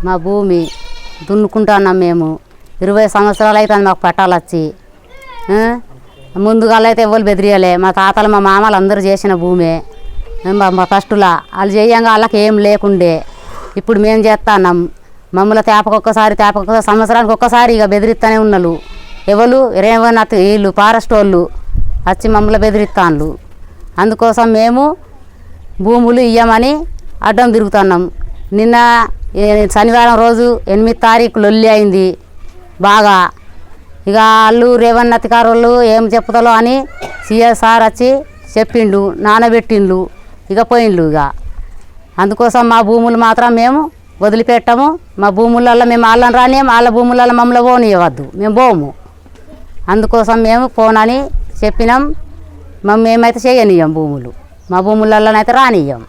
మా భూమి దున్నుకుంటున్నాం మేము 20 సంవత్సరాలు అవుతుంది మాకు పట్టాలు వచ్చి. ముందుగా అయితే ఎవరు బెదిరియలే, మా తాతలు మా మామలు అందరూ చేసిన భూమే. మా ఫస్టులా వాళ్ళు చేయంగా వాళ్ళకి ఏం లేకుండే, ఇప్పుడు మేము చేస్తున్నాం. మమ్మల్ని తేపకొక్కసారి సంవత్సరానికి ఒక్కసారి ఇక బెదిరిస్తూనే ఉన్నాళ్ళు. ఎవరు రేవన్న వీళ్ళు ఫారెస్ట్ వాళ్ళు వచ్చి మమ్మల్ని బెదిరిస్తాను. అందుకోసం మేము భూములు ఇయ్యమని అడ్డం తిరుగుతున్నాం. నిన్న శనివారం రోజు 8 తారీఖు లొల్లి అయింది బాగా. ఇక వాళ్ళు రేవన్న అధికారులు ఏం చెప్తాలో అని సిఎస్ఆర్ వచ్చి చెప్పిండు, నానబెట్టిండు, ఇక పోయిండు. ఇక అందుకోసం మా భూములు మాత్రం మేము వదిలిపెట్టము. మా భూములలో మేము వాళ్ళని రానియం, వాళ్ళ భూములలో మమ్మల్ని పోనీయవద్దు, మేము పోము. అందుకోసం మేము పోనని చెప్పినాం. మేమైతే చేయనియం భూములు, మా భూములలోనైతే రానియం.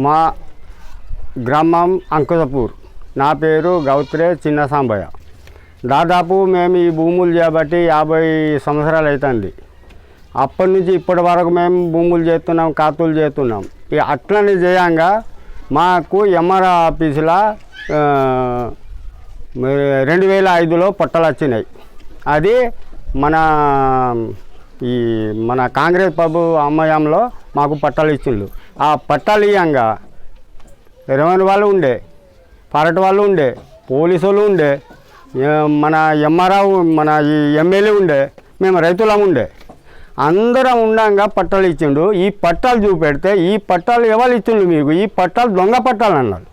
మా గ్రామం అంకుశపూర్. నా పేరు గౌత్రే చిన్న సాంబయ్య. దాదాపు మేము ఈ భూములు చేయబట్టి 50 సంవత్సరాలు అవుతుంది. అప్పటి నుంచి ఇప్పటి వరకు మేము భూములు చేస్తున్నాం, ఖాతులు చేస్తున్నాం. ఇక అట్లనే చేయంగా మాకు ఎంఆర్ఓ ఆఫీసులో 2005లో పట్టాలు వచ్చినాయి. అది మన కాంగ్రెస్ ప్రభు అమ్మయంలో మాకు పట్టాలు ఇచ్చిండ్రు. ఆ పట్టాలు ఇయ్యంగా రెవెన్యూ వాళ్ళు ఉండే, ఫారెస్ట్ వాళ్ళు ఉండే, పోలీసు వాళ్ళు ఉండే, మన ఎంఆర్ఓ మన ఈ ఎమ్మెల్యే ఉండే, మేము రైతులం ఉండే, అందరం ఉండంగా పట్టాలు ఇచ్చిండు. ఈ పట్టాలు చూపెడితే ఈ పట్టాలు ఎవరు ఇచ్చిండు మీకు, ఈ పట్టాలు దొంగ పట్టాలు అన్నారు.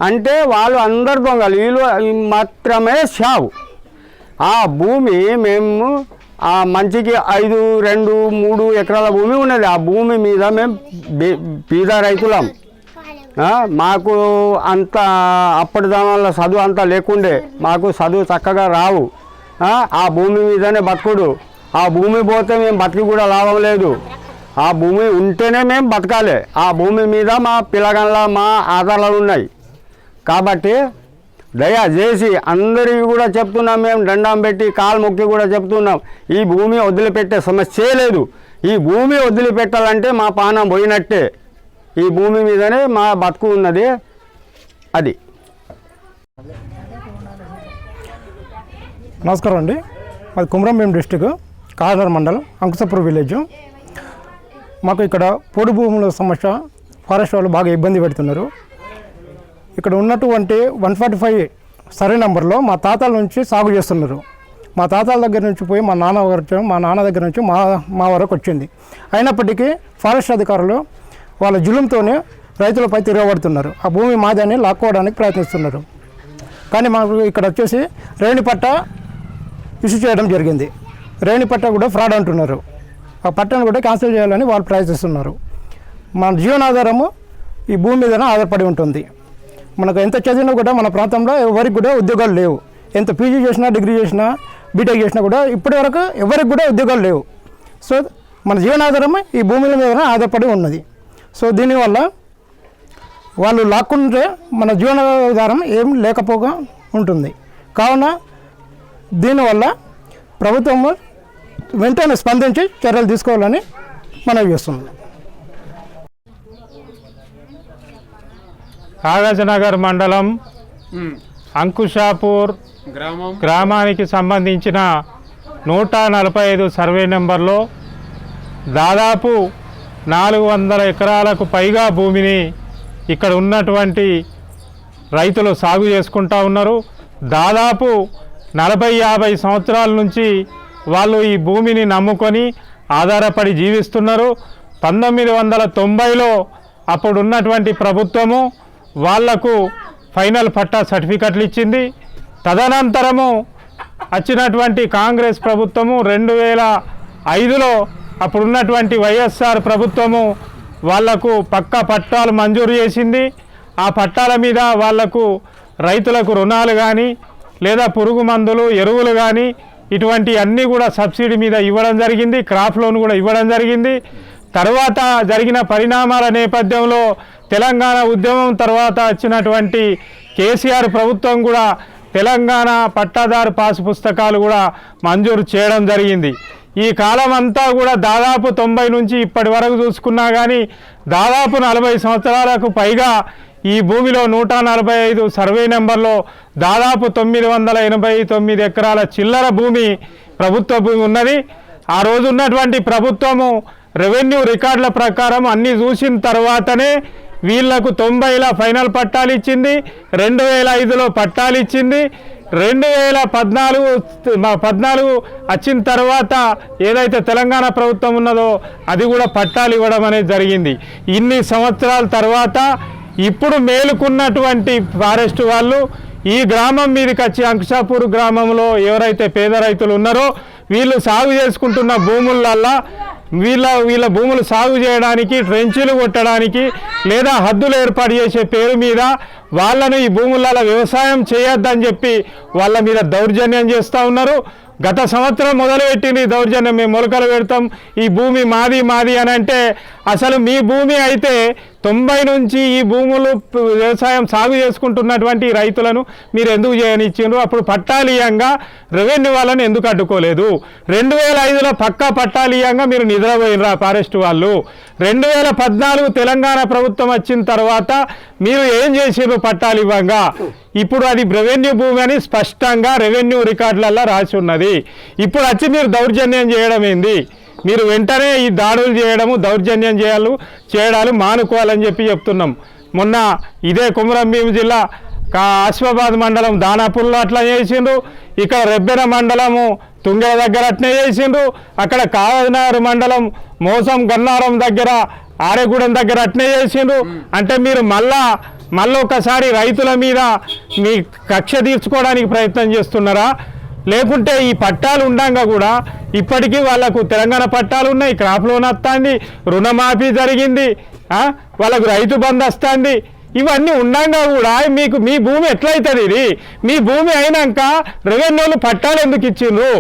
అంటే వాళ్ళు అందరు దొంగలు, వీళ్ళు మాత్రమే షావు. ఆ భూమి మేము ఆ మంచికి 5, 2, 3 ఎకరాల భూమి ఉన్నది. ఆ భూమి మీద మేము బీద రైతులం. మాకు అంత అప్పటి దానిలో చదువు అంతా లేకుండే, మాకు చదువు చక్కగా రావు. ఆ భూమి మీదనే బతుకుడు. ఆ భూమి పోతే మేము బతికి కూడా లాభం లేదు. ఆ భూమి ఉంటేనే మేము బతకాలి. ఆ భూమి మీద మా పిల్లగాళ్ళ మా ఆధారాలు ఉన్నాయి. కాబట్టి దయచేసి అందరికీ కూడా చెప్తున్నాం, మేము దండం పెట్టి కాలు మొక్కి కూడా చెప్తున్నాం, ఈ భూమి వదిలిపెట్టే సమస్యే లేదు. ఈ భూమి వదిలిపెట్టాలంటే మా పానం పోయినట్టే. ఈ భూమి మీదనే మా బతుకు ఉన్నది. అది. నమస్కారం అండి. మాది కుమ్రంభీం డిస్టిక్, కాకినాడ మండలం, అంకుశపూర్ విలేజ్. మాకు ఇక్కడ పొడి భూముల సమస్య ఫారెస్ట్ వాళ్ళు బాగా ఇబ్బంది పెడుతున్నారు. ఇక్కడ ఉన్నటువంటి 145 సర్వే నెంబర్లో మా తాతల నుంచి సాగు చేస్తున్నారు. మా తాతల దగ్గర నుంచి పోయి మా నాన్న దగ్గర నుంచి మా వరకు వచ్చింది. అయినప్పటికీ ఫారెస్ట్ అధికారులు వాళ్ళ జులుంతోనే రైతులపై తిరగబడుతున్నారు. ఆ భూమి మాదని లాక్కోవడానికి ప్రయత్నిస్తున్నారు. కానీ మాకు ఇక్కడ వచ్చేసి రేణి పట్ట ఇష్యూ చేయడం జరిగింది. రేణి పట్ట కూడా ఫ్రాడ్ అంటున్నారు. ఆ పట్టను కూడా క్యాన్సిల్ చేయాలని వాళ్ళు ప్రయత్నిస్తున్నారు. మన జీవనాధారము ఈ భూమి మీదనే ఆధారపడి ఉంటుంది. మనకు ఎంత చదివినా కూడా మన ప్రాంతంలో ఎవరికి కూడా ఉద్యోగాలు లేవు. ఎంత పీజీ చేసినా, డిగ్రీ చేసినా, బీటెక్ చేసినా కూడా ఇప్పటి వరకు ఎవరికి కూడా ఉద్యోగాలు లేవు. సో మన జీవనాధారం ఈ భూముల మీదనే ఆధారపడి ఉన్నది. సో దీనివల్ల వాళ్ళు లాక్కుంటే మన జీవనాధారం ఏం లేకపోగా ఉంటుంది. కావున దీనివల్ల ప్రభుత్వం వెంటనే స్పందించి చర్యలు తీసుకోవాలని మనవి చేస్తున్నాం. కాగజ్నగర్ మండలం అంకుశాపూర్ గ్రామానికి సంబంధించిన 145 సర్వే నెంబర్లో దాదాపు 400 ఎకరాలకు పైగా భూమిని ఇక్కడ ఉన్నటువంటి రైతులు సాగు చేసుకుంటూ ఉన్నారు. దాదాపు 40-50 సంవత్సరాల నుంచి వాళ్ళు ఈ భూమిని నమ్ముకొని ఆధారపడి జీవిస్తున్నారు. 1990లో అప్పుడున్నటువంటి ప్రభుత్వము వాళ్లకు ఫైనల్ పట్టా సర్టిఫికెట్లు ఇచ్చింది. తదనంతరము వచ్చినటువంటి కాంగ్రెస్ ప్రభుత్వము 2005లో అప్పుడున్నటువంటి వైఎస్ఆర్ ప్రభుత్వము వాళ్లకు పక్కా పట్టాలు మంజూరు చేసింది. ఆ పట్టాల మీద వాళ్లకు రైతులకు రుణాలు కానీ లేదా పురుగు మందులు, ఎరువులు కానీ ఇటువంటి అన్నీ కూడా సబ్సిడీ మీద ఇవ్వడం జరిగింది. క్రాప్ లోన్ కూడా ఇవ్వడం జరిగింది. తర్వాత జరిగిన పరిణామాల నేపథ్యంలో తెలంగాణ ఉద్యమం తర్వాత వచ్చినటువంటి కేసీఆర్ ప్రభుత్వం కూడా తెలంగాణ పట్టాదారు పాసు పుస్తకాలు కూడా మంజూరు చేయడం జరిగింది. ఈ కాలం అంతా కూడా దాదాపు 90 నుంచి ఇప్పటి వరకు చూసుకున్నా కానీ దాదాపు 40 సంవత్సరాలకు పైగా ఈ భూమిలో 145 సర్వే నెంబర్లో దాదాపు 989 ఎకరాల చిల్లర భూమి ప్రభుత్వ భూమి ఉన్నది. ఆ రోజు ఉన్నటువంటి ప్రభుత్వము రెవెన్యూ రికార్డుల ప్రకారం అన్నీ చూసిన తర్వాతనే వీళ్లకు 90ల ఫైనల్ పట్టాలు ఇచ్చింది, 2005లో పట్టాలు ఇచ్చింది. 2014 వచ్చిన తర్వాత ఏదైతే తెలంగాణ ప్రభుత్వం ఉన్నదో అది కూడా పట్టాలు ఇవ్వడం అనేది జరిగింది. ఇన్ని సంవత్సరాల తర్వాత ఇప్పుడు మేలుకున్నటువంటి ఫారెస్ట్ వాళ్ళు ఈ గ్రామం మీదకి వచ్చి అంకుశాపూర్ గ్రామంలో ఎవరైతే పేద రైతులు ఉన్నారో వీళ్ళు సాగు చేసుకుంటున్న భూములల్లో వీళ్ళ భూములు సాగు చేయడానికి, ట్రెంచీలు కొట్టడానికి లేదా హద్దులు ఏర్పాటు చేసే పేరు మీద వాళ్ళను ఈ భూములలో వ్యవసాయం చేయొద్దని చెప్పి వాళ్ళ మీద దౌర్జన్యం చేస్తూ ఉన్నారు. గత సంవత్సరం మొదలుపెట్టింది దౌర్జన్యం. మేము మొలకలు పెడతాం, ఈ భూమి మాది అని అంటే అసలు మీ భూమి అయితే 90 నుంచి ఈ భూములు వ్యవసాయం సాగు చేసుకుంటున్నటువంటి రైతులను మీరు ఎందుకు చేయనిచ్చిండ్రు? అప్పుడు పట్టాలీయంగా రెవెన్యూ వాళ్ళని ఎందుకు అడ్డుకోలేదు? 2005లో పక్కా పట్టాలీయంగా మీరు నిద్రపోయినరా ఫారెస్ట్ వాళ్ళు? 2014 తెలంగాణ ప్రభుత్వం వచ్చిన తర్వాత మీరు ఏం చేసిండ్రు పట్టాలు ఇవ్వంగా? ఇప్పుడు అది రెవెన్యూ భూమి అని స్పష్టంగా రెవెన్యూ రికార్డులలో రాసి ఉన్నది. ఇప్పుడు వచ్చి మీరు దౌర్జన్యం చేయడం ఏంది? మీరు వెంటనే ఈ దాడులు చేయడము, దౌర్జన్యం చేయడాలు మానుకోవాలని చెప్పి చెప్తున్నాం. మొన్న ఇదే కొమరంభీం జిల్లా ఆసిఫాబాద్ మండలం దానాపూర్లో అట్లా చేసిండ్రు, ఇక్కడ రెబ్బెన మండలము తుంగెల దగ్గర అట్నే చేసిండ్రు, అక్కడ కావనగర్ మండలం మోసం గన్నారం దగ్గర ఆరేగూడెం దగ్గర అట్నే చేసిండ్రు. అంటే మీరు మళ్ళీ ఒకసారి రైతుల మీద మీ కక్ష తీర్చుకోవడానికి ప్రయత్నం చేస్తున్నారా? లేకుంటే ఈ పట్టాలు ఉండంగా కూడా ఇప్పటికీ వాళ్ళకు తెలంగాణ పట్టాలు ఉన్నాయి, క్రాప్ లోన్ వస్తుంది, రుణమాఫీ జరిగింది, వాళ్ళకు రైతు బంధు వస్తుంది, ఇవన్నీ ఉండంగా కూడా మీకు మీ భూమి ఎట్లయితుంది? ఇది మీ భూమి అయినాక రెవెన్యూలు పట్టాలు ఎందుకు ఇచ్చిండ్రు?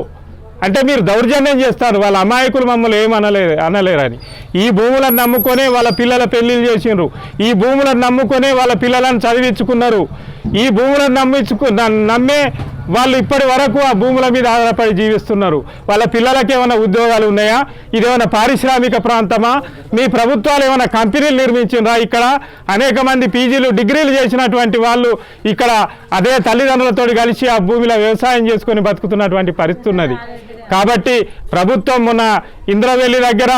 అంటే మీరు దౌర్జన్యం చేస్తారు. వాళ్ళ అమాయకులు మమ్మల్ని అనలేరని ఈ భూములను నమ్ముకొనే వాళ్ళ పిల్లల పెళ్లిళ్ళు చేసిండ్రు, ఈ భూములను నమ్ముకొనే వాళ్ళ పిల్లలను చదివించుకున్నారు, ఈ భూములను నమ్మే వాళ్ళు ఇప్పటి వరకు ఆ భూముల మీద ఆధారపడి జీవిస్తున్నారు. వాళ్ళ పిల్లలకి ఏమైనా ఉద్యోగాలు ఉన్నాయా? ఇదేమైనా పారిశ్రామిక ప్రాంతమా? మీ ప్రభుత్వాలు ఏమైనా కంపెనీలు నిర్మించిండ్రా? ఇక్కడ అనేక మంది పీజీలు, డిగ్రీలు చేసినటువంటి వాళ్ళు ఇక్కడ అదే తల్లిదండ్రులతో కలిసి ఆ భూమిలో వ్యవసాయం చేసుకొని బతుకుతున్నటువంటి పరిస్థితి ఉన్నది. కాబట్టి ప్రభుత్వం మొన్న ఇంద్రవెల్లి దగ్గర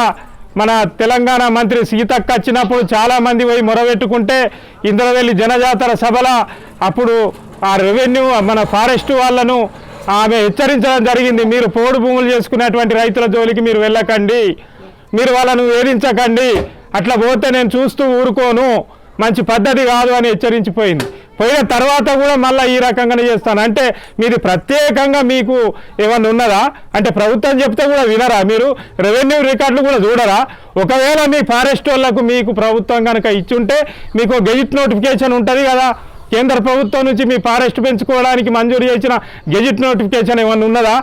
మన తెలంగాణ మంత్రి సీతక్క వచ్చినప్పుడు చాలామంది పోయి మొరబెట్టుకుంటే ఇంద్రవెల్లి జనజాతర సభల అప్పుడు ఆ రెవెన్యూ మన ఫారెస్ట్ వాళ్ళను ఆమె హెచ్చరించడం జరిగింది. మీరు పోడు భూములు చేసుకునేటువంటి రైతుల జోలికి మీరు వెళ్ళకండి, మీరు వాళ్ళను వేధించకండి, అట్లా పోతే నేను చూస్తూ ఊరుకోను, మంచి పద్ధతి కాదు అని హెచ్చరించిపోయింది. పోయిన తర్వాత కూడా మళ్ళీ ఈ రకంగానే చేస్తాను అంటే మీది ప్రత్యేకంగా మీకు ఏమన్నా ఉన్నదా? అంటే ప్రభుత్వం చెప్తే కూడా వినరా? మీరు రెవెన్యూ రికార్డులు కూడా చూడరా? ఒకవేళ మీ ఫారెస్ట్ వాళ్ళకు మీకు ప్రభుత్వం కనుక ఇచ్చుంటే మీకు గెజిట్ నోటిఫికేషన్ ఉంటుంది కదా, కేంద్ర ప్రభుత్వం నుంచి మీ ఫారెస్ట్ పెంచుకోవడానికి మంజూరు చేసిన గెజిట్ నోటిఫికేషన్ ఏమన్నా ఉన్నదా?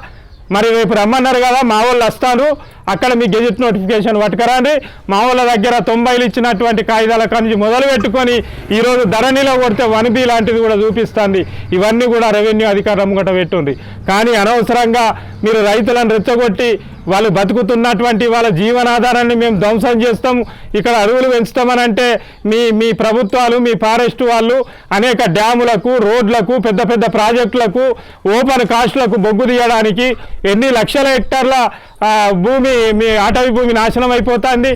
మరి రేపు రమ్మన్నారు కదా, మా వాళ్ళు వస్తారు, అక్కడ మీ గెజిట్ నోటిఫికేషన్ పట్టుకరండి. మా వాళ్ళ దగ్గర 90లు ఇచ్చినటువంటి కాగితాల నుంచి మొదలు పెట్టుకొని ఈరోజు ధరణిలో కొడితే 1B లాంటిది కూడా చూపిస్తుంది. ఇవన్నీ కూడా రెవెన్యూ అధికారం ముంగట పెట్టుంది. కానీ అనవసరంగా మీరు రైతులను రెచ్చగొట్టి వాళ్ళు బతుకుతున్నటువంటి వాళ్ళ జీవనాధారాన్ని మేము ధ్వంసం చేస్తాం, ఇక్కడ అడవులు పెంచుతామని అంటే మీ ప్రభుత్వాలు, మీ ఫారెస్ట్ వాళ్ళు అనేక డ్యాములకు, రోడ్లకు, పెద్ద పెద్ద ప్రాజెక్టులకు, ఓపెన్ కాస్ట్లకు బొగ్గు తీయడానికి ఎన్ని లక్షల హెక్టార్ల భూమి, మీ అటవీ భూమి నాశనం అయిపోతుంది.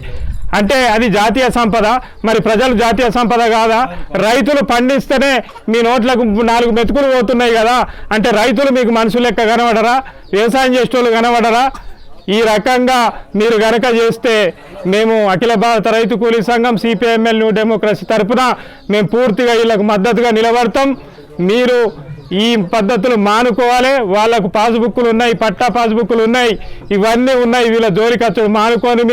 అంటే అది జాతీయ సంపద. మరి ప్రజలు జాతీయ సంపద కాదా? రైతులు పండిస్తేనే మీ నోట్లకు 4 మెతుకులు పోతున్నాయి కదా. అంటే రైతులు మీకు మనుషులు లెక్క కనబడరా? వ్యవసాయం చేసేటోళ్ళు కనబడరా? ఈ రకంగా మీరు గనక చేస్తే మేము అఖిల భారత రైతు కూలీ సంఘం సిపిఐఎంఎల్ న్యూ డెమోక్రసీ తరఫున మేము పూర్తిగా వీళ్ళకు మద్దతుగా నిలబడతాం. మీరు ఈ పద్ధతులు మానుకోవాలి. వాళ్ళకు పాస్బుక్లు ఉన్నాయి, పట్టా పాస్బుక్లు ఉన్నాయి, ఇవన్నీ ఉన్నాయి, వీళ్ళ జోలికచ్చుడు మానుకొని